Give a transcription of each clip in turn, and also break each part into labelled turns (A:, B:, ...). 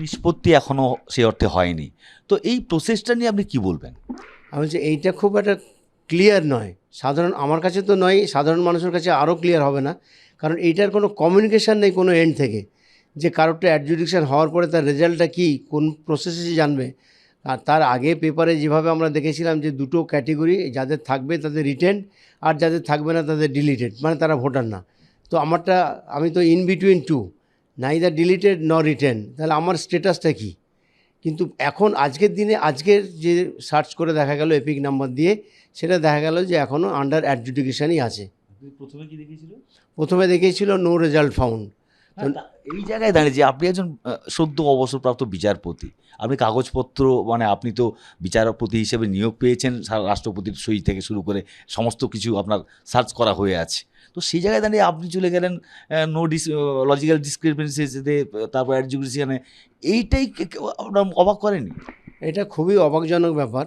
A: নিষ্পত্তি এখনও সেই অর্থে হয়নি। তো এই প্রসেসটা নিয়ে আপনি কি বলবেন?
B: আমি বলছি এইটা খুব একটা ক্লিয়ার নয়, সাধারণ আমার কাছে তো নয়, সাধারণ মানুষের কাছে আরও ক্লিয়ার হবে না, কারণ এইটার কোনো কমিউনিকেশান নেই কোনো এন্ড থেকে, যে কারোরটা অ্যাডজুডিকেশন হওয়ার পরে তার রেজাল্টটা কী, কোন প্রসেসে জানবে। আর তার আগে পেপারে যেভাবে আমরা দেখেছিলাম যে দুটো ক্যাটেগরি, যাদের থাকবে তাদের রিটেন্ড, আর যাদের থাকবে না তাদের ডিলিটেড, মানে তারা ভোটার না। তো আমারটা, আমি তো in between two, neither deleted nor retained, তাহলে আমার স্ট্যাটাসটা কী? কিন্তু এখন আজকের দিনে, আজকের যে সার্চ করে দেখা গেল এপিক নাম্বার দিয়ে, সেটা দেখা গেল যে এখনও আন্ডার অ্যাডজুডিকেশনই আছে।
A: প্রথমে কি দেখেছিল?
B: প্রথমে দেখেছিল নো রেজাল্ট ফাউন্ড।
A: এই জায়গায় দাঁড়িয়ে যে আপনি একজন সদ্য অবসরপ্রাপ্ত বিচারপতি, আপনি কাগজপত্র মানে আপনি তো বিচারপতি হিসেবে নিয়োগ পেয়েছেন, রাষ্ট্রপতির সই থেকে শুরু করে সমস্ত কিছু আপনার সার্চ করা হয়ে আছে। তো সেই জায়গায় দাঁড়িয়ে আপনি চলে গেলেন নো লজিক্যাল ডিসক্রিপেন্সিতে, তারপর এডুকেশনে, এইটাই আপনার অবাক করেনি?
B: এটা খুবই অবাকজনক ব্যাপার,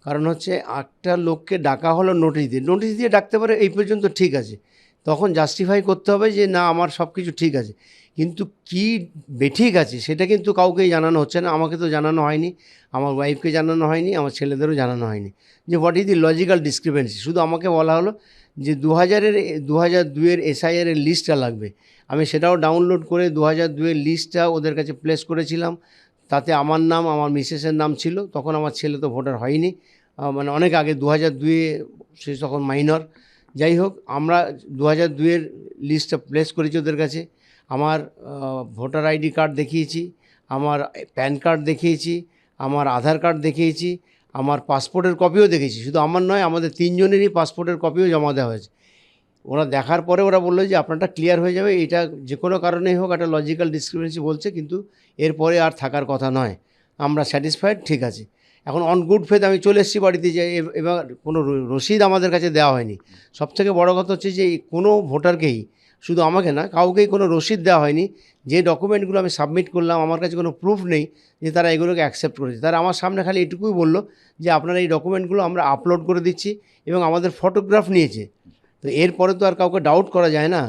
B: কারণ হচ্ছে একটা লোককে ডাকা হলো নোটিশ দিয়ে ডাকতে পারে, এই পর্যন্ত ঠিক আছে, তখন জাস্টিফাই করতে হবে যে না আমার সব কিছু ঠিক আছে, কিন্তু কি বেঠিক আছে সেটা কিন্তু কাউকেই জানানো হচ্ছে না। আমাকে তো জানানো হয়নি, আমার ওয়াইফকে জানানো হয়নি, আমার ছেলেদেরও জানানো হয়নি যে what is the logical discrepancy. শুধু আমাকে বলা হলো যে 2002-এর এসআইআরের লিস্টটা লাগবে। আমি সেটাও ডাউনলোড করে 2002-এর লিস্টটা ওদের কাছে প্লেস করেছিলাম। তাতে আমার নাম, আমার মিসেসের নাম ছিল, তখন আমার ছেলে তো ভোটার হয়নি, মানে অনেক আগে 2002-এ, সে তখন মাইনর। যাই হোক, আমরা 2002-এর লিস্টটা প্লেস করেছি ওদের কাছে। আমার ভোটার আইডি কার্ড দেখিয়েছি, আমার প্যান কার্ড দেখিয়েছি, আমার আধার কার্ড দেখিয়েছি, আমার পাসপোর্টের কপিও দেখেছি। শুধু আমার নয়, আমাদের তিনজনেরই পাসপোর্টের কপিও জমা দেওয়া হয়েছে। ওরা দেখার পরে ওরা বললো যে আপনারটা ক্লিয়ার হয়ে যাবে, এটা যে কোনো কারণেই হোক একটা লজিক্যাল ডিসক্রিপেন্সি বলছে, কিন্তু এরপরে আর থাকার কথা নয়, আমরা স্যাটিসফাইড, ঠিক আছে। এখন অন গুড ফেথ আমি চলে এসেছি বাড়িতে, যে এবার কোনো রসিদ আমাদের কাছে দেওয়া হয়নি। সবথেকে বড় কথা হচ্ছে যে কোনো ভোটারকেই, শুধু আমাকে না, কাউকেই কোনো রসিদ দেওয়া হয়নি। যে ডকুমেন্টগুলো আমি সাবমিট করলাম, আমার কাছে কোনো প্রুফ নেই যে তারা এগুলোকে অ্যাকসেপ্ট করেছে। তারা আমার সামনে খালি এটুকুই বললো যে আপনারা এই ডকুমেন্টগুলো আমরা আপলোড করে দিচ্ছি, এবং আমাদের ফটোগ্রাফ নিয়েছে। তো এরপরে তো আর কাউকে ডাউট করা যায় না,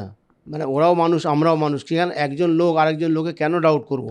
B: মানে ওরাও মানুষ আমরাও মানুষ, সেখানে একজন লোক আরেকজন লোকে কেন ডাউট করব।